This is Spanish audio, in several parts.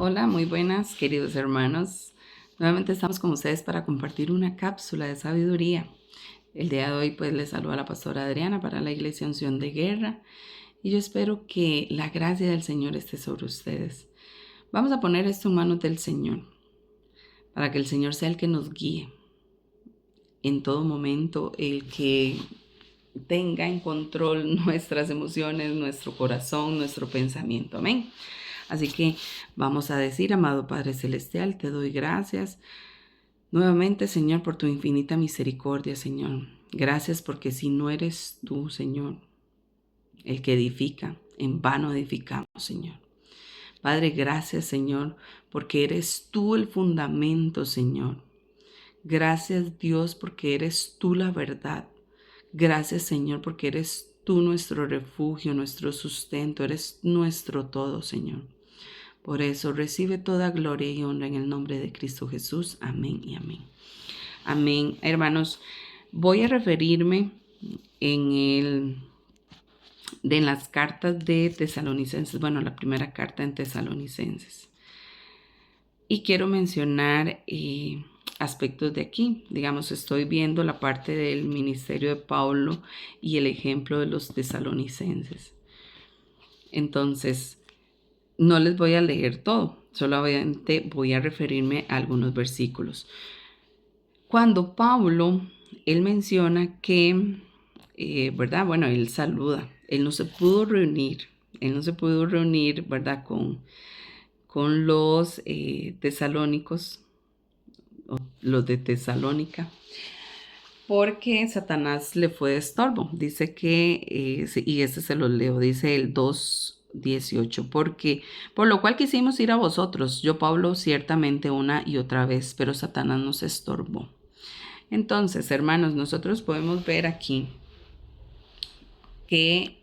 Hola, muy buenas, queridos hermanos. Nuevamente estamos con ustedes para compartir una cápsula de sabiduría. El día de hoy, pues, les saluda la pastora Adriana para la Iglesia Unción de Guerra y yo espero que la gracia del Señor esté sobre ustedes. Vamos a poner esto en manos del Señor para que el Señor sea el que nos guíe en todo momento, el que tenga en control nuestras emociones, nuestro corazón, nuestro pensamiento. Amén. Así que vamos a decir, amado Padre Celestial, te doy gracias nuevamente, Señor, por tu infinita misericordia, Señor. Gracias porque si no eres tú, Señor, el que edifica, en vano edificamos, Señor. Padre, gracias, Señor, porque eres tú el fundamento, Señor. Gracias, Dios, porque eres tú la verdad. Gracias, Señor, porque eres tú nuestro refugio, nuestro sustento, eres nuestro todo, Señor. Por eso recibe toda gloria y honra en el nombre de Cristo Jesús. Amén y amén. Amén. Hermanos, voy a referirme en las cartas de Tesalonicenses, bueno, la primera carta en Tesalonicenses. Y quiero mencionar aspectos de aquí. Digamos, estoy viendo la parte del ministerio de Pablo y el ejemplo de los tesalonicenses. Entonces, no les voy a leer todo, solamente voy a referirme a algunos versículos. Cuando Pablo, él menciona que, ¿verdad? Bueno, él saluda, él no se pudo reunir, ¿verdad? Con los tesalónicos, o los de Tesalónica, porque Satanás le fue de estorbo. Dice que, y este se lo leo, dice el 2:18, porque por lo cual quisimos ir a vosotros, yo Pablo ciertamente una y otra vez, pero Satanás nos estorbó. Entonces, hermanos, nosotros podemos ver aquí que,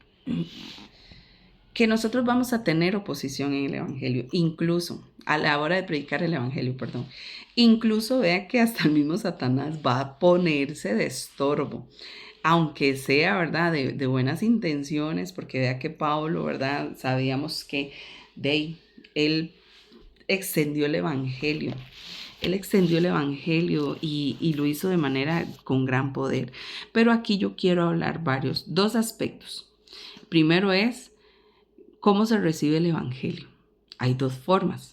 que nosotros vamos a tener oposición en el Evangelio, incluso a la hora de predicar el Evangelio, perdón. Incluso vea que hasta el mismo Satanás va a ponerse de estorbo, aunque sea, ¿verdad?, de buenas intenciones, porque vea que Pablo, ¿verdad?, sabíamos que él extendió el Evangelio. Él extendió el Evangelio y lo hizo de manera con gran poder. Pero aquí yo quiero hablar dos aspectos. Primero es cómo se recibe el Evangelio. Hay dos formas.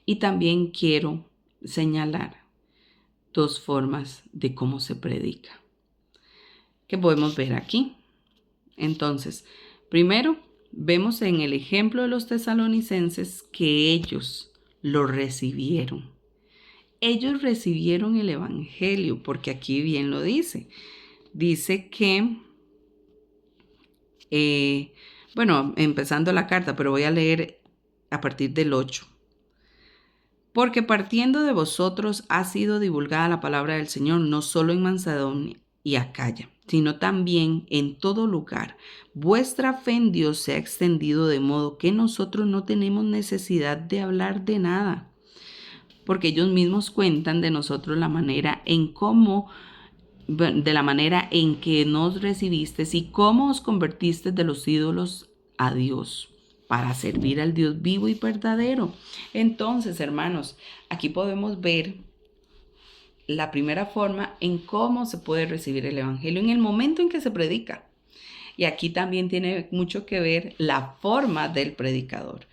Y también quiero señalar dos formas de cómo se predica, que podemos ver aquí. Entonces, primero, vemos en el ejemplo de los tesalonicenses que ellos lo recibieron. Ellos recibieron el Evangelio, porque aquí bien lo dice. Dice que, bueno, empezando la carta, pero voy a leer a partir del 8. Porque partiendo de vosotros ha sido divulgada la palabra del Señor, no solo en Macedonia y Acaya, sino también en todo lugar. Vuestra fe en Dios se ha extendido de modo que nosotros no tenemos necesidad de hablar de nada, porque ellos mismos cuentan de nosotros de la manera en que nos recibisteis y cómo os convertisteis de los ídolos a Dios, para servir al Dios vivo y verdadero. Entonces, hermanos, aquí podemos ver la primera forma en cómo se puede recibir el Evangelio en el momento en que se predica. Y aquí también tiene mucho que ver la forma del predicador.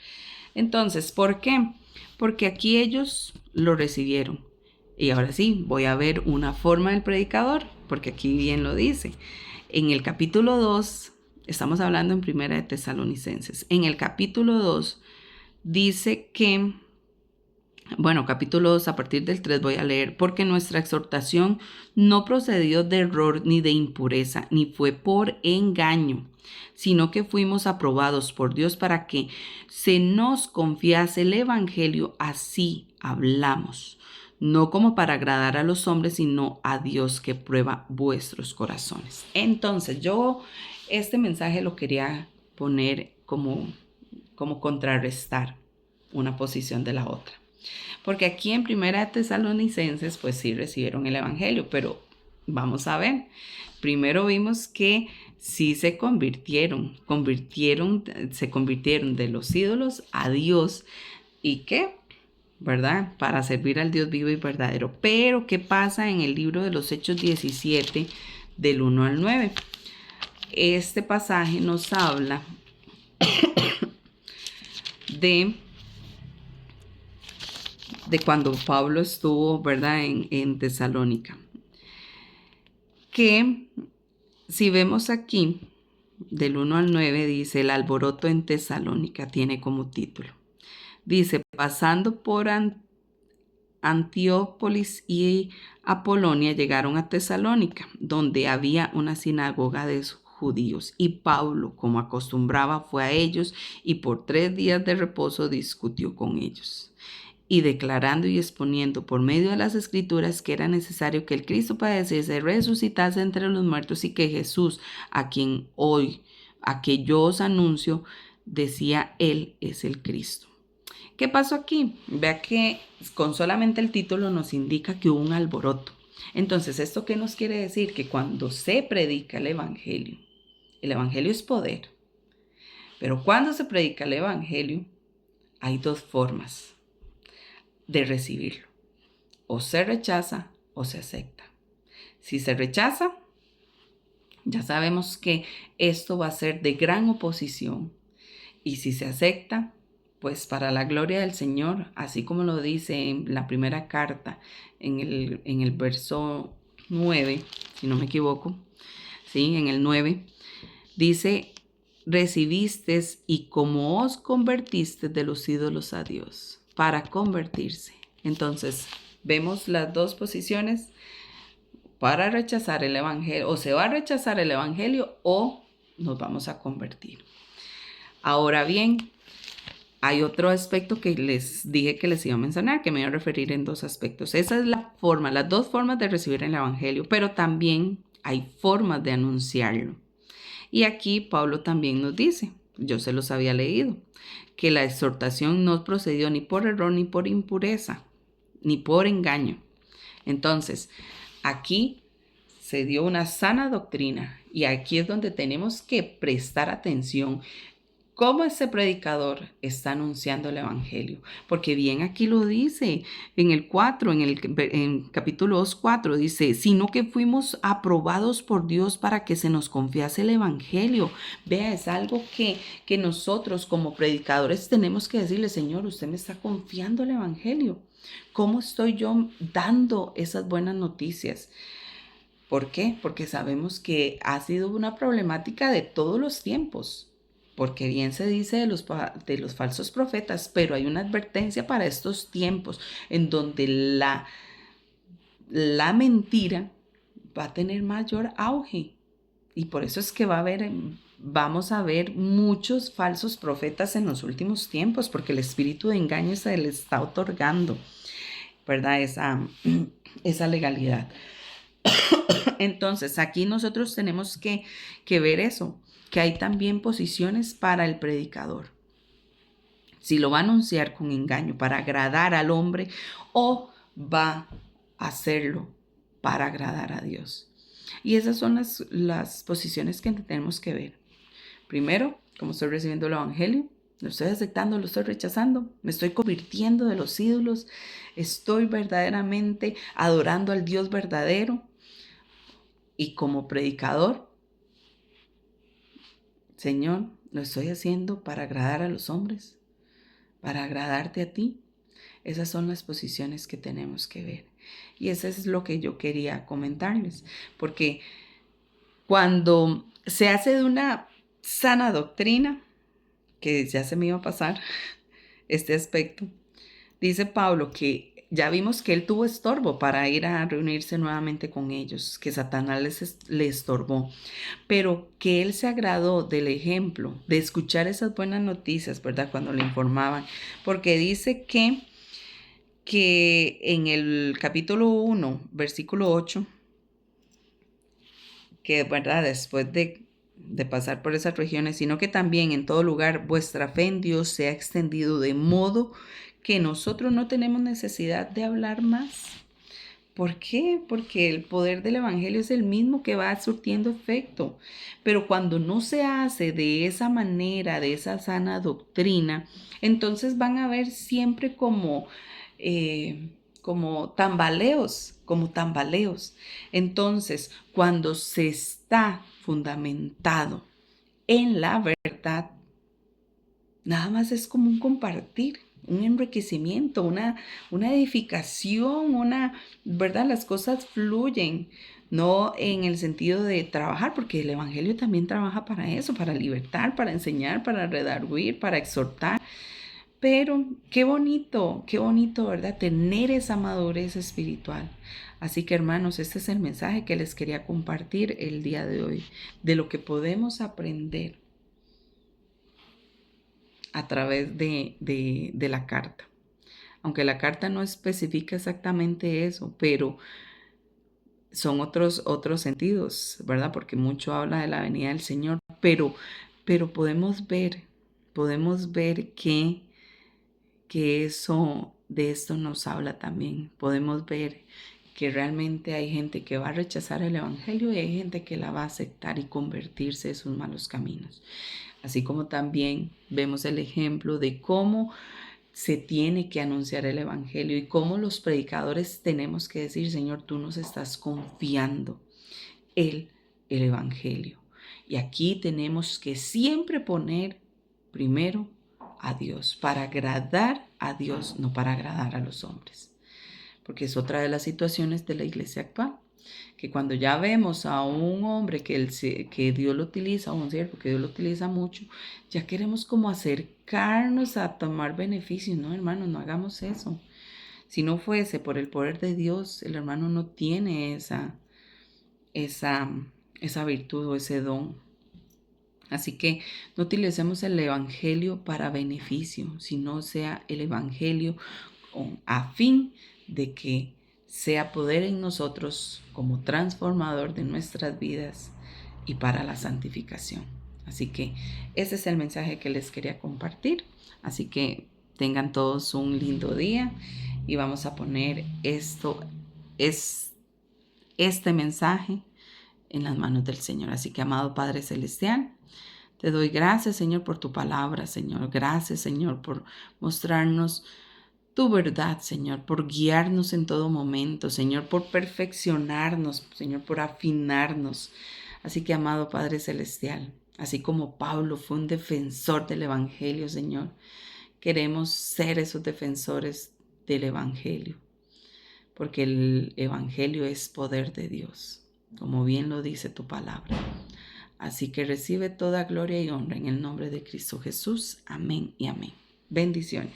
Entonces, ¿por qué? Porque aquí ellos lo recibieron. Y ahora sí, voy a ver una forma del predicador, porque aquí bien lo dice. En el capítulo 2, estamos hablando en Primera de Tesalonicenses. En el capítulo 2 dice que, bueno, capítulo 2 a partir del 3 voy a leer, porque nuestra exhortación no procedió de error ni de impureza, ni fue por engaño, sino que fuimos aprobados por Dios para que se nos confiase el Evangelio, así hablamos, no como para agradar a los hombres, sino a Dios que prueba vuestros corazones. Entonces, yo este mensaje lo quería poner como contrarrestar una posición de la otra. Porque aquí en Primera de Tesalonicenses, pues sí recibieron el Evangelio, pero vamos a ver. Primero vimos que sí se convirtieron de los ídolos a Dios. ¿Y qué? ¿verdad? Para servir al Dios vivo y verdadero. Pero, ¿qué pasa en el libro de los Hechos 17, del 1 al 9? Este pasaje nos habla de cuando Pablo estuvo, ¿verdad?, en Tesalónica. Que si vemos aquí, del 1 al 9, dice, el alboroto en Tesalónica, tiene como título. Dice, pasando por Antiópolis y Apolonia, llegaron a Tesalónica, donde había una sinagoga de judíos. Y Pablo, como acostumbraba, fue a ellos y por 3 días de reposo discutió con ellos. Y declarando y exponiendo por medio de las escrituras que era necesario que el Cristo padeciese, resucitase entre los muertos y que Jesús, a que yo os anuncio, decía, Él es el Cristo. ¿Qué pasó aquí? Vea que con solamente el título nos indica que hubo un alboroto. Entonces, ¿esto qué nos quiere decir? Que cuando se predica el Evangelio es poder. Pero cuando se predica el Evangelio, hay 2 formas de recibirlo. O se rechaza o se acepta. Si se rechaza, ya sabemos que esto va a ser de gran oposición. Y si se acepta, pues para la gloria del Señor, así como lo dice en la primera carta, en el verso 9, si no me equivoco, ¿sí? En el 9, dice, recibisteis y como os convertisteis de los ídolos a Dios, para convertirse. Entonces, vemos las 2 posiciones para rechazar el Evangelio, o se va a rechazar el Evangelio o nos vamos a convertir. Ahora bien, hay otro aspecto que les dije que les iba a mencionar, que me iba a referir en 2 aspectos. Esa es la forma, las 2 formas de recibir el Evangelio, pero también hay formas de anunciarlo. Y aquí Pablo también nos dice, yo se los había leído, que la exhortación no procedió ni por error, ni por impureza, ni por engaño. Entonces, aquí se dio una sana doctrina y aquí es donde tenemos que prestar atención cómo ese predicador está anunciando el Evangelio. Porque bien aquí lo dice en el 4, en capítulo 2, 4, dice, sino que fuimos aprobados por Dios para que se nos confiase el Evangelio. Vea, es algo que nosotros como predicadores tenemos que decirle, Señor, usted me está confiando el Evangelio. ¿Cómo estoy yo dando esas buenas noticias? ¿Por qué? Porque sabemos que ha sido una problemática de todos los tiempos. Porque bien se dice de los falsos profetas, pero hay una advertencia para estos tiempos en donde la mentira va a tener mayor auge. Y por eso es que vamos a ver muchos falsos profetas en los últimos tiempos, porque el espíritu de engaño se le está otorgando, ¿verdad? Esa legalidad. Entonces, aquí nosotros tenemos que ver eso, que hay también posiciones para el predicador. Si lo va a anunciar con engaño para agradar al hombre o va a hacerlo para agradar a Dios. Y esas son las posiciones que tenemos que ver. Primero, cómo estoy recibiendo el Evangelio. ¿Lo estoy aceptando? ¿Lo estoy rechazando? ¿Me estoy convirtiendo de los ídolos? ¿Estoy verdaderamente adorando al Dios verdadero? Y como predicador, Señor, ¿lo estoy haciendo para agradar a los hombres? ¿Para agradarte a ti? Esas son las posiciones que tenemos que ver. Y eso es lo que yo quería comentarles. Porque cuando se hace de una sana doctrina, que ya se me iba a pasar este aspecto, dice Pablo que ya vimos que él tuvo estorbo para ir a reunirse nuevamente con ellos, que Satanás le estorbó, pero que él se agradó del ejemplo, de escuchar esas buenas noticias, ¿verdad? Cuando le informaban, porque dice que en el capítulo 1, versículo 8, que, ¿verdad? Después de pasar por esas regiones, sino que también en todo lugar vuestra fe en Dios se ha extendido de modo que nosotros no tenemos necesidad de hablar más. ¿Por qué? Porque el poder del Evangelio es el mismo que va surtiendo efecto. Pero cuando no se hace de esa manera, de esa sana doctrina, entonces van a ver siempre como como tambaleos, como tambaleos. Entonces, cuando se está fundamentado en la verdad, nada más es como un compartir, un enriquecimiento, una edificación, ¿verdad? Las cosas fluyen, no en el sentido de trabajar, porque el Evangelio también trabaja para eso, para libertar, para enseñar, para redarguir, para exhortar. Pero qué bonito, ¿verdad? Tener esa madurez espiritual. Así que hermanos, este es el mensaje que les quería compartir el día de hoy, de lo que podemos aprender a través de la carta. Aunque la carta no especifica exactamente eso, pero son otros sentidos, ¿verdad? Porque mucho habla de la venida del Señor, pero podemos ver que eso, de esto nos habla también. Podemos ver que realmente hay gente que va a rechazar el Evangelio y hay gente que la va a aceptar y convertirse de sus malos caminos. Así como también vemos el ejemplo de cómo se tiene que anunciar el Evangelio y cómo los predicadores tenemos que decir, Señor, tú nos estás confiando el Evangelio. Y aquí tenemos que siempre poner primero a Dios, para agradar a Dios, no para agradar a los hombres. Porque es otra de las situaciones de la iglesia actual, que cuando ya vemos a un hombre que Dios lo utiliza, o un siervo que Dios lo utiliza mucho, ya queremos como acercarnos a tomar beneficios. No, hermano, no hagamos eso. Si no fuese por el poder de Dios, el hermano no tiene esa, esa virtud o ese don. Así que no utilicemos el Evangelio para beneficio, sino sea el Evangelio a fin de que sea poder en nosotros como transformador de nuestras vidas y para la santificación. Así que ese es el mensaje que les quería compartir. Así que tengan todos un lindo día y vamos a poner este mensaje en las manos del Señor. Así que, amado Padre Celestial, te doy gracias, Señor, por tu palabra, Señor. Gracias, Señor, por mostrarnos tu verdad, Señor, por guiarnos en todo momento, Señor, por perfeccionarnos, Señor, por afinarnos. Así que, amado Padre Celestial, así como Pablo fue un defensor del Evangelio, Señor, queremos ser esos defensores del Evangelio, porque el Evangelio es poder de Dios, como bien lo dice tu palabra. Así que recibe toda gloria y honra en el nombre de Cristo Jesús. Amén y amén. Bendiciones.